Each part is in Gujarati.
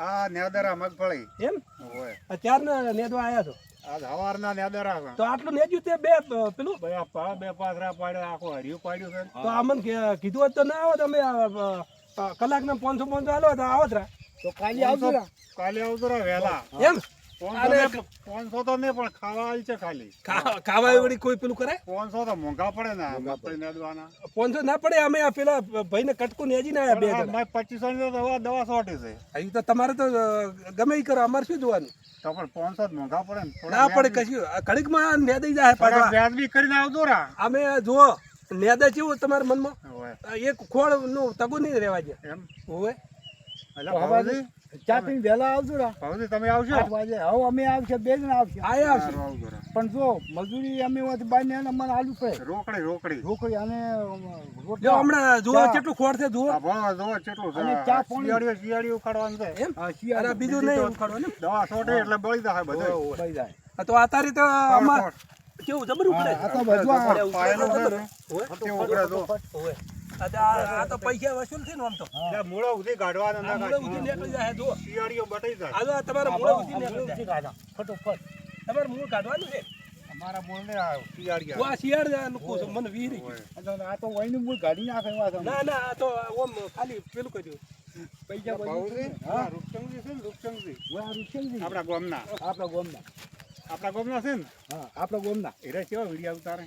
આ નેદરા મગફળી એમ હોય અત્યારના નેદવા આયા છો આજ હવારના નેદરા તો આટલું નેજ્યું તે બે પેલું બે પાથરા પાડ્યા આખું હરિયું પાડ્યું છે તો આ મને કીધું હોત તો ના આવો તમે કલાકના 500 આલો તો આવો જ રા તો કાલે આવજો કાલે આવતો રે વહેલા એમ 500 તો નહીં પણ ખાવા આવી છે ખાલી ખાવા વળી કોઈ પેલું કરે 500 તો મોંઘા પડે ને મગફળી નેદવાના 500 ના પડે અમે આ પેલા ભાઈને કટકું નેજી ના બે જણા 2500 ની તો દવા સોટી છે અહીં તો તમારે તો ગમે ઈ કરો અમારે શું જોવાનું તો પણ 500 જ મોંઘા પડે ને ના પડે કશું ઘડીકમાં નેદાઈ જાય પાછા વ્યાજબી કરીને આવતો રા અમે જુઓ નેદા જેવું તમારા મનમાં હોય એક ખોળ નું તગું નહીં રહેવા દે એમ હોય એટલે ભાવજી ચા પીને વહેલા આવજો રા ભાવજી તમે આવશો 8 વાગે હવે અમે આવશે 2 જણા આવશે આયા આવશે આવજો રા પણ જો મજૂરી અમે હોત બાર ને અમને આલુ પડે રોકડી રોકડી અને જો હમણાં જુઓ કેટલું ખોળ છે જુઓ આ ભણો જો કેટલું છે અને ચા પાણી શિયાળીઓ ઉખાડવાનું છે એમ આ શિયાળો અને બીજું નહીં ઉખાડવાનું ને દવા સોટે એટલે બળી જાય બધું થઈ જાય તો આ તારી તો અમાર કેવું જબરું પડે આ તો બધું પાયેલું છે ને હોય કેવું ઉકળે તો હોય આ તો પૈસા વસૂલ છે ને આમ તો એટલે મૂળો ઉધી કાઢવાના ના મૂળે ઉધી નીકળી જાય જુઓ શિયાળીઓ બટાઈ જાય આ જો તમારા મૂળે ઉધી નીકળી જાય ફટોફટ તમારે મૂળ કાઢવાનું છે અમારા મૂળ ને શિયાળીયા હું આ શિયાળ નું મને વીરી ગયું. આ તો વહીનું મૂળ કાઢી નાખે વાત ના ના આ તો ઓમ ખાલી પેલું કર્યું પૈસા ભાવજી હા રૂપચંદજી છે ને રૂપચંદજી આ રૂપિયા આપણા ગામના આપણા ગોમના છે ને હા આપણા ગોમના એરા કેવા વિડીયો ઉતારે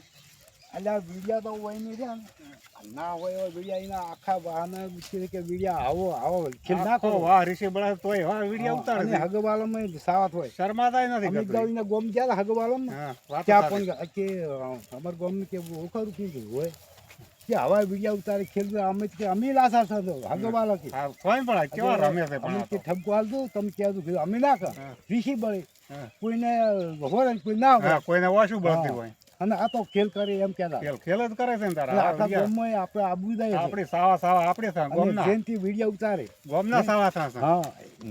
એટલે આ વિડિયા તો હોય નહીં છે ને ના હોય એવા વિડિયા એના આખા બહાના છે કે વિડિયા આવો ખેલ નાખો વાહ ઋષિ બળા તોય વાહ વિડીયો ઉતારે અને હગવાલામાં સાવત હોય શર્માતાય નથી અમિત ગૌરીના ગોમ ગયા હગવાલામાં હા વાત ત્યાં પણ કે અમાર ગોમ કે ઓખા રૂપિયા હોય કે હવા વિડિયા ઉતારે ખેલ અમે કે અમે લાસા થતો હગવાલા કે હા કોઈ પણ કેવા રમે છે અમે પણ કે ઠપકો હાલ દો તમે કહેતું અમે ના કર ઋષિ બળે હા. કોઈને હોય કોઈ ના હોય હા કોઈને વાશું બળતી હોય અને આ તો ખેલ કરે એમ કહેતા ખેલ જ કરે છે ને તારા આખા ગોમમાં આપણે આબુ જાય આપણી સાવા આપણે થા ગોમના જેનથી વિડિયા ઉતારે ગોમના સાવા થા હા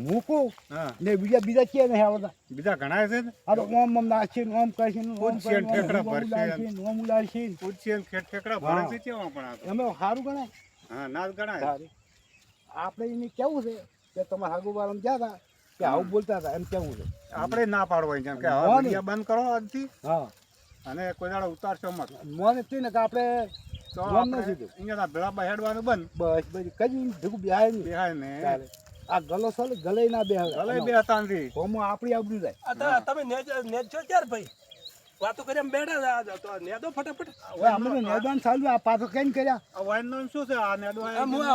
મૂકો હા ને બીજા કે નહીં આવતા બીજા ઘણા છે ને આ તો ઓમ નાખશે ને ઓમ કરશે ને ઓમ પૂછશે ને ઠેકડા ભરશે ઉડાડશે ને ઓમ ઉડાડશે ને. પૂછીએ ને ઠેકડા ભરે છે કેવા પણ આ તો. એમાં સારું ગણાય હા નાચ ગણાય સારું આપણે એને કેવું છે કે તમારા હાગુબારામ ગયા હતા કે આવું બોલતા હતા એમ કેવું છે આપણે ના પાડવાય જેમ કે હવે મોને. વિડીયો બંધ કરો આજથી હા અને કોઈ દાડો ઉતારશો મત મને થયું ને કે આપણે તો મોન આપણે નથી થયું. અહીંયા ભેળા હેડવાનું બંધ બસ બધી કદી ભેગું બેહાય નહીં બેહાય ને ચાલે. આ ગલો ચાલે ગલે ના બેહાય ગલે બે તાંધી હોમો આપણી આબરૂ જાય આ તમે નેજ છો ક્યારે ભાઈ વાતો કરી એમ બેઠા તો નેદો ફટાફટ હવે અમે તો મેદાન ચાલ્યું આ પાછો કેમ કર્યા આ વાઈન નું શું છે આ નેડો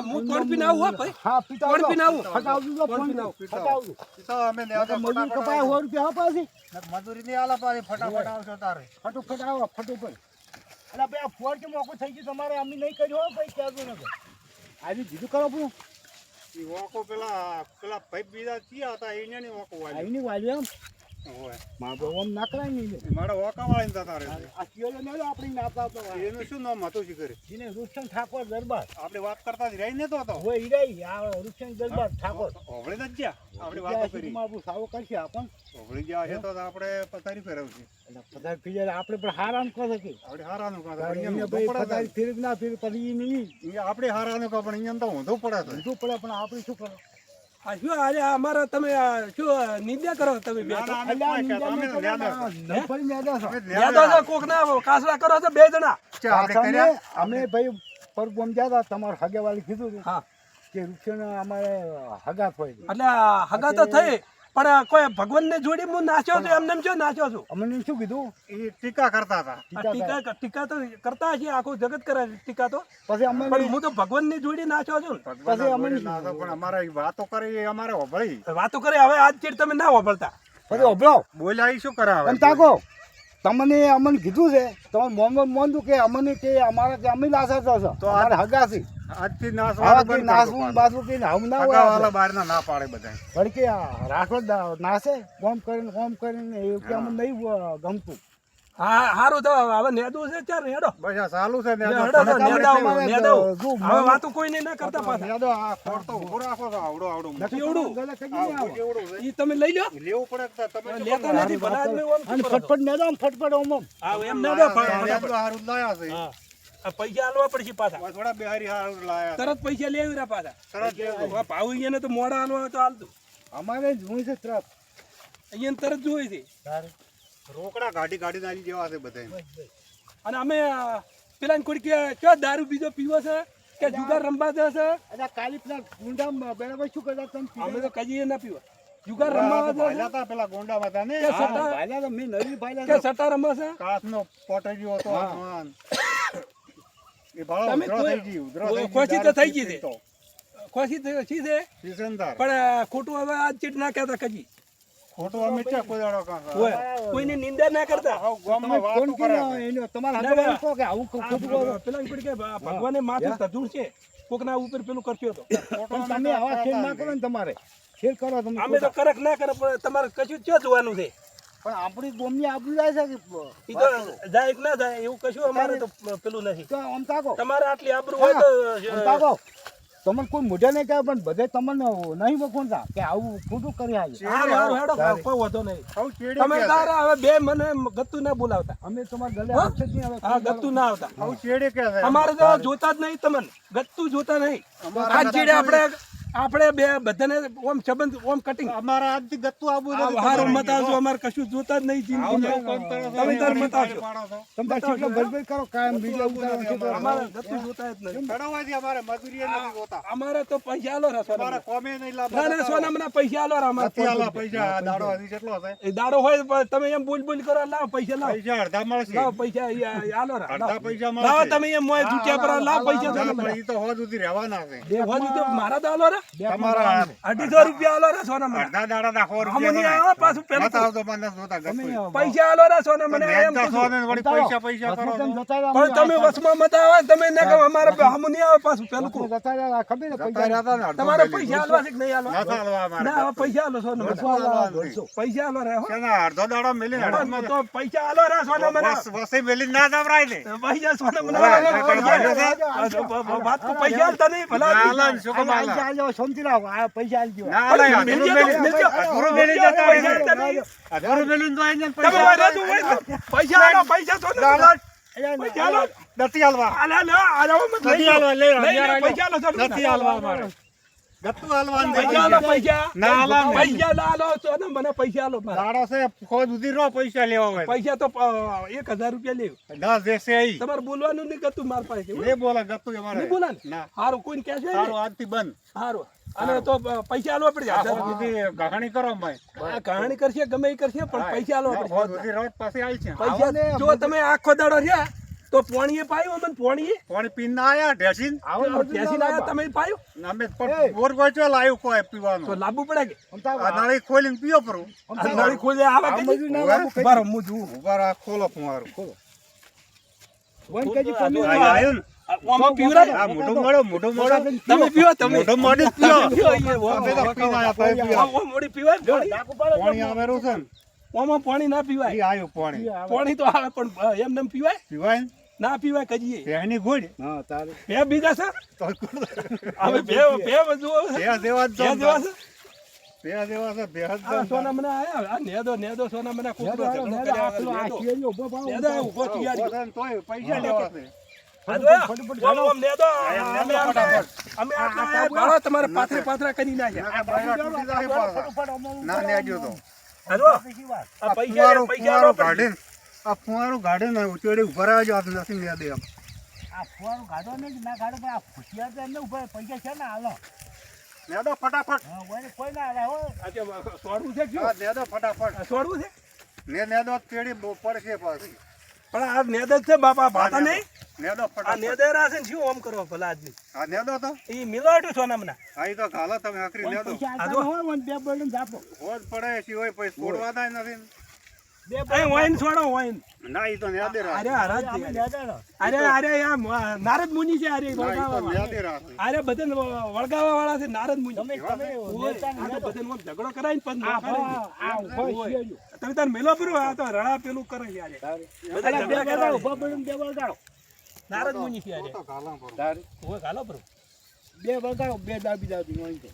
હું કોણ પીને આવું હો ભાઈ હા પિતા કોણ પીને આવું ફટાવજો તો ફોન પીને આવું, ફટાવજો તો અમે નેડો મજૂર કપાય 100 રૂપિયા હા પાછી મજૂરી ની આલા પાડી ફટાફટ આવશો તારે ફટોફટ આવો ફટોફટ એટલે ભાઈ આ ફોન કે મોકો થઈ ગયું તમારે અમે નહીં કર્યો હો ભાઈ કહેજો ને આજે જીધું કરો આપણું ઈ ઓકો પેલા ભાઈ બીજા ચિયા હતા એને ની ઓકો વાળી આઈની વાલ્યું હોય એમ માં ઓમ ના કરાય નહીં મારા ઓકા વાળી જતા રહે આ કિયોલો ને આપણે નાતા તો એનું શું નામ હતું શીખરે એને રૂપચંદ ઠાકોર દરબાર આપણે વાત કરતા જ રહી ને તો હોય ઈરાઈ આ રૂપચંદ દરબાર ઠાકોર હોવળી જ ગયા આપણે વાતો કરી આપણું સાવો કરશે આપણ હોવળી ગયા છે તો આપણે પથારી ફેરવશે એટલે પધાર પીજે આપણે પણ હારામ કરે છે આપણે હારાનું કાં એને ભાઈ પધાર ફેર ના ફેર પછી નહીં આપણે હારાનું કાં પણ અહીંયા તો ઊંધું પડે છે ઊંધું પડે પણ આપણે શું કરો આ શું આજે અમારા તમે શું નિંદ્યા કરો તમે બે ના, ના, અમે કોઈ કહેતા, અમે તો ન્યાદા છો. યાદો છે કોક ના કાસડા કરો છો બે જણા ચા આપણે કર્યા? અમે ભાઈ પર બોમ ગયા હતા તમારે હગેવાળી કીધું હતું હા કે વૃક્ષને અમારે હગાત હોય છે. એટલે હગા તો થઈ પણ કોઈ ભગવાન ને જોડી હું નાચ્યો છું એમને શું નાચ્યો છું અમને શું કીધું એ ટીકા કરતા હતા આ ટીકા તો કરતા હશે આખું જગત કરે ટીકા તો પછી અમે પણ હું તો ભગવાન ની જોડી નાચ્યો છું ને. પછી અમે પણ અમારે ઈ વાતો કરી એ અમારે હોભળી વાતો કરે હવે આજ ચીડ તમે ના વાપરતા પછી ઓભળો બોલ્યા ઈ શું કરાવે એમ તાકો તમને અમને કીધું છે તમે મોહમ્મદ મોંધું કે અમને કે અમારા કે અમે લાસા થશે તો તો અમારે હગા છે આજથી આવા નાસવાનું કે બંધ નાસવું કરજો બાસવું કે હમ ના હોય હગાવાલા બહારના ના પાડે બધા વળી કે રાખો નાસે ઓમ કરીને એવું કે અમને નહીં ગમતું હા હારું તો હવે નેદું છે ચાર હેડો બસ આ ચાલુ છે ને હેડો તો નેદાવો, નેદાવો. જો હવે વાતું કોઈ નહીં ના કરતા પાછા નેદો આ ખોર તો ઊભો રાખો તો આવડો આવડો નથી એવડું? ગલે કદી નહીં આવે. જેવડું છે ઈ તમે લઈ લો લેવું પડે તો તમે શું લેતા કરો? નથી ભલા આદમી ઓમ શું અને કરો છો? ફટફટ મેદાન ફટફટ ઓમ હા એમ ના, નેદો ના, ફટાફટ. હારું જ લાયા છે હા આ પૈસા આલવા પડશે પાછા બસ થોડા બિહારી હારું લાયા છે. તરત પૈસા લેવી રહ્યા પાછા તરત લેજો. હવે ભાવ એને તો મોડા આલવા હોય તો હાલતું અમારે જોઈ છે ટ્રક અહીંયા તરત જોઈ છે તારે રોકડા ગાડી ગાડી નારી જેવા છે બધા અને અમે પેલા કોઈ કે કયો દારૂ બીજો પીવો છે કે જુગાર રમવા દે છે અરે કાલી પેલા ગુંડા બેડા શું કરતા તમે અમે તો કજીએ ના પીવા જુગાર રમવા દે છે ભાઈલા હતા પેલા ગોંડામાં હતા ને કે સટ્ટા ભાઈલા તો મેં નવી ભાઈલા કે સટ્ટા રમે છે કાચનો પોટરીઓ હતો હા. હાથમાં. એ ભાળો તમે ઉધરો થઈ ગઈ, ઉધરો થઈ ગઈ, ખોસી તો દારૂ થઈ ગઈ પીધી છે. તો. ખોસી તો છી છે સિકંદર. પણ ખોટું હવે આજ ચીટ ના કહેતા કજી ખોટું અમે ક્યાં કોઈ દાડો કાંઈ. હોય કોઈની નિંદા ના કરતા હાવ તમે ગામમાં વાતો કોણ કરે કીધું છે. એનો તમારા હાથમાં કહો કે આવું ખોટું કહો પેલા કોઈ કે ભગવાને માથું ધૂળ છે કોકના ઉપર પેલું કરશો તો ખોટું પણ અમે તમે આવા ખેલ ના કરતા કરો ને તમારે ખેલ કરો તમે અમે તો કરક ના કરે પણ તમારે કશું ચો જોવાનું છે પણ આપણી ગોમની આબરૂ જાય છે કે ઈ તો જાય કે ના જાય એવું કશું અમારે તો પેલું નથી તો આમ તાકો તમારે આટલી આબરૂ હોય તો આમ તાકો તમને કોઈ મોઢે નહીં કહે પણ બધે તમને નહીં વખોણતા કે આવું ખોટું કરી આજે હારું હારું હેડો કોઈ વાંધો નહીં હાવ ચેડે તમે કે છે. તારા હવે બે મને ગત્તુ ના બોલાવતા અમે તમારા ગલે હા? આવશે જ નહીં હવે હા ગત્તુ ના આવતા હાવ ચેડે કે છે. અમારે તો જોતા જ નહીં તમને ગત્તુ જોતા નહીં અમારા આ ચીડે આપણે બે બધાને ઓમ સંબંધ ઓમ કટિંગ અમારા આજથી ગત્તું આબુ નથી. હારું મત આવજો અમારે કશું જોતા જ નહીં જિંદગી આવું કામ કરો છો. તમે તાર મત પાડો આવજો છો. તમે કેટલો ગરબડ કરો કાયમ બીજા ઉતારો છે તો અમારે ગત્તુ જોતા જ નહીં ચડાવવાથી અમારે મજૂરી એ નથી હોતા. અમારે તો પૈસા આલો રે સોના અમારા કોમે નહીં લાભ ના ના સોના મને પૈસા આલો રે અમારે નથી આલા પૈસા. આ દાડો હજી કેટલો છે? એ દાડો હોય તો તમે એમ બોલ બોલ કરો લાવ પૈસા લાવ પૈસા અડધા મળશે. લાવ પૈસા આલો રે અડધા પૈસા લાવ મળશે. તમે એમ મોય જુક્યા પર લાવ પૈસા ના, સોના પણ મને ઈ તો હોદ સુધી રહેવાના છે. હોજી તો મારા તો આલો રે તમારા 250 રૂપિયા આલો રે સોના મને અડધા દાડા ના 100 આમ નહીં રૂપિયા આવે પાછું પેલું નતા આવતો મને જોતા ગતું. પૈસા આલો રે સોના મને પણ એમ નેતા કીધું. છો ને વળી પૈસા પૈસા કરો છો. પણ તમે વસમાં મત આવે તમે ના કહો અમારે હમ નહીં આવે પાછું પેલું કહું. જતા રહ્યા ખબર ને જતા પૈસા રહ્યા તા ને અડધો તમારે લઈ પૈસા લીધો. આલવા છે કે નહીં આલવા નતા આલવા અમારે. ના હવે પૈસા આલો સોના મને પૈસા આલો રે હો શેના અડધો દાડો મેલી પણ તો પૈસા આલો રે સોના મને વસી મેલી ના દવરાય ને. પૈસા સોના મને હા, આલો રે. કઈ ભાઈઓ છે? વાત કો પૈસા આલતા નહીં ભલા ના આદમી. આલા ને શું કામ આલા? શાંતિ રાખો આ પૈસા આલજો ના આલા, પણ અધૂરું મેલજો તો, મેલી- મેલજો. અધૂરું મેલી જતા પૈસા રહે. આલતા નહીં. અધૂરું મેલીને તો આઈને તમે પૈસા રાજુ હોય તો પૈસા આલો પૈસા સોના મને. પૈસા આલો નથી આલવા. આલા લો આલો મત લઈ નથી જાઓ. આલવા, લે, લઈ લો, હજાર પૈસા આલો સોના નથી આલવા અમારે. ગત્તું આલવાનું પૈસા આલો પૈસા ના આલા ને. પૈસા આલો સોના મને પૈસા આલો મારા. દાડો છે ખોદ ઉધી રહો પૈસા લેવા હોય. પૈસા તો 1000 રૂપિયા લેવ 10 દેશે અહીં. તમારે બોલવાનું નહીં ગતું માર પાસે લે બોલા ગત્તું અમારે. નહીં બોલા ને ના. હારું કોઈને કહે છે સારું આજથી બંધ. હારું અને તો પૈસા આલવા પડે આ 1000 ખોદ રૂપિયા. ઉધી ગહાણી કરો ભાઈ. આ કહાણી કરશે ગમે એ કરશે પણ પૈસા આલવા પડે ખોદ ઉધી રહો પછી આવી છે. પૈસા જો તમે આખો દાડો રહ્યા તો પોણીએ પાયું અમને પોણીએ પાણી પીને ના આયા ઢેસીન. બેસીને આયા તમે પાયું અમે પણ બોર ગોચો લાવ્યું કોઈ તો પીવાનું. લાવવું પડે કે આ નળી ખોલીને પીઓ પરું. આ નળી ખોલે આવે કે મજૂરી ના ઉભા લાગુ કઈ. બરો હું જોઉં ઉભા રહો, ખોલો ફુવારું. વન કેજી પનીર આ આયું ને. આમાં પીવરાય આ મોઢું મળો, મોઢું મળો. તમે પીવો તમે મોઢું મોઢું જ પીઓ. પીવો એ અમે તો પીને આયા તોય પીઓ. ઓમ મોડી પીવાય પાણી? પાણી આવેલું છે ને. ઓમાં પાણી ના પીવાય ઈ આયું પાણી. પાણી તો આવે પણ એમ નેમ પીવાય પીવાય ને? ના પીવાય કજીએ ભેંસની ઘોડ. હા તારે બે બીજા છે તો હવે બે જુઓ છે ભેંસ જેવા જ બે છે. જેવા છે ભેંસ જેવા છે, ભેંસ જ આ છે. સોના મને આયા આ નેદો સોના મને કૂતરો નેદો, ઝઘડો નેદો, કર્યા આ પેલો આ નેદો. શિયાળીઓ ઉભો પાડો. નેદો ઊભો તૈયારી. ઉભો થઈને તોય પૈસા લેવા છે. આ જો, ઓમ નેદો અમે આટલા ભાળો તમારે પાથરા કરી નાખ્યા નકર બૈરા તૂટી જાય પાછા. ના નેડ્યો તો. આ જો આ પૈસા ફુવારું પૈસા કાઢીને આ ફુવારું કાઢીને ઉચેડી ઉભા રહેજો. આ નથી નેદે એમ. આ ફુવારું ગાડો ને ના ગાડો પણ આ ખુશિયાર તો એમને ઉપર પૈસા છે ને હાલો નેદો ફટાફટ. હા ઓય કોઈ ના હાલે હો આ સોડવું છે હા, કયું નેદો ફટાફટ. સોડવું છે નેદો પેડી પડશે પાછી. પણ આ નેદ જ છે બાપા ભાતા નહીં નેદો આ ફટાફટ. નેદેરા છે ને શું ઓમ કરો ભલા આદમી આ નેદો તો ઈ મિલાવટું સોના મને આ ઈ તો ઘાલો તમે આખરી નેદો. પૈસા આ આલતા જો. હોય વન બે બળન જાપો હોજ પડે સિવાય પૈસા છોડવાના નથી. બે અહીં વાઈન છોડો વાઈન ના ઈ તો નેદે અરે રાખે. હરાજ અમે છે નેદાનો અરે આ નારદ મુનિ છે અરે ના ઈ તો વળગાવા નેદે રાખે. અરે બધે વળગાવા વાળા છે નારદ મુનિ તમે ઓય, આ તો બધાને આમ ઝઘડો કરાઈને પણ આ નોખા રહી આ ઉભો ઓય. શિયાળીઓ. તમે તાર મેલો પરો આ તો રડા પેલું કરે છે આજે બધા અલા, બે ઝઘડા ગાડા કરે ઉભા બળન બે વળગાડો નારદ મુનિ છે આજે તો ઘાલા પર. તારે ઓય ગાલો પરો બે વળગાડો બે દાબી દાબી વન તો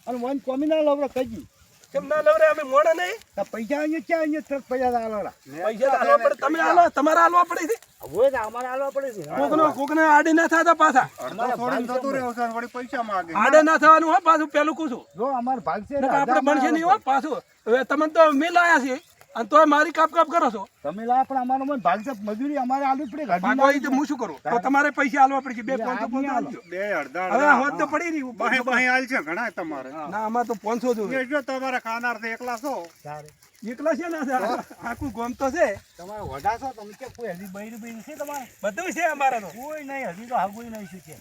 અને વન કોમી ના લવડો કજી કેમ ના લવરે અમે મોડા નહીં તો પૈસા અહીંયા ક્યાં અહીંયા ટ્રક પૈસા આલોરા પૈસા તો આલવા પડે તમે આલો તમારે આલવા પડે છે હવે તો અમારે આલવા પડે છે કોકને આડે ના થતા પાછા અડધો છોડીને જતું રહ્યો છે અને વળી પૈસા માગે આડે ના થવાનું હો પાછું પેલું કૂછું જો અમારે ભાગ છે ને આપણે બનશે નહીં હો પાછું હવે તમે તો મેં લાયા છે અને તોય મારી કાપ કાપ કરો છો તમે લા પણ અમારો મન ભાગ છે મજૂરી અમારે આલવી પડે ભાગો એ તો હું શું કરું તો તમારે પૈસા આલવા પડશે 500 આલજો બે અડધા હવે હોત તો પડી રહ્યું બાહે બાહે હાલ છે ઘણા તમારે ના આમાં તો 500 જોવે એ જો તમારે ખાનાર છે એકલા છો એકલા છે ને આખું ગોમ તો છે તમારે વડા છો તમે કે કોઈ હજી બૈરી છે તમારે બધું છે અમારે તો કોઈ નહીં હજી તો હાગુઈ નહીં શું છે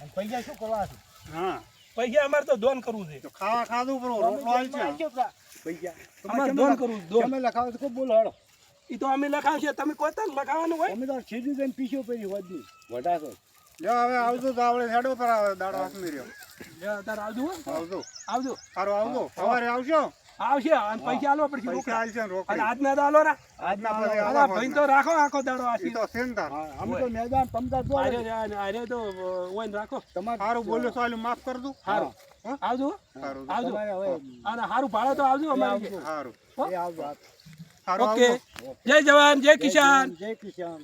અને પૈસા શું કરવા છે હા પૈસા અમારે તો દોન કરવું છે તો ખાવા ખાધું પણ રોટલો હાલ છે પૈસા અમારે દોન કરવું દોન તમે લખાવો તો કોઈ બોલો હળો ઈ તો અમે લખાવશે તમે કોતા લખાવાનું હોય તમે તો સીધું જઈને પીછો પડી વધી વડા છો લ્યો હવે આવજો તો આપણે હેડો પર આવે દાડો હાથમી રહ્યો લે તાર આવજો હો. આવજો આવજો સારું આવજો સવારે આવજો આવશે અને પૈસા આલવા પડશે પૈસા રોકડા. હાલ છે ને અને રોકડી આજના તો આલો રા આજના પછી આલા ભાઈ તો રાખો આખો દાડો ઈ આશી તો સેન્ટર અમે તો મેદાન તમતા જો આરે તો ઓઈન રાખો તમારે સારું બોલ્યો સાલું માફ કર દઉં હારું હા? આવજો હો. સારું આવજો તમારે હવે અને હારું ભાડો તો આવજો અમારે સારું એ આવજો સારું ઓકે આવજો જય જવાન જય કિસાન જય કિસાન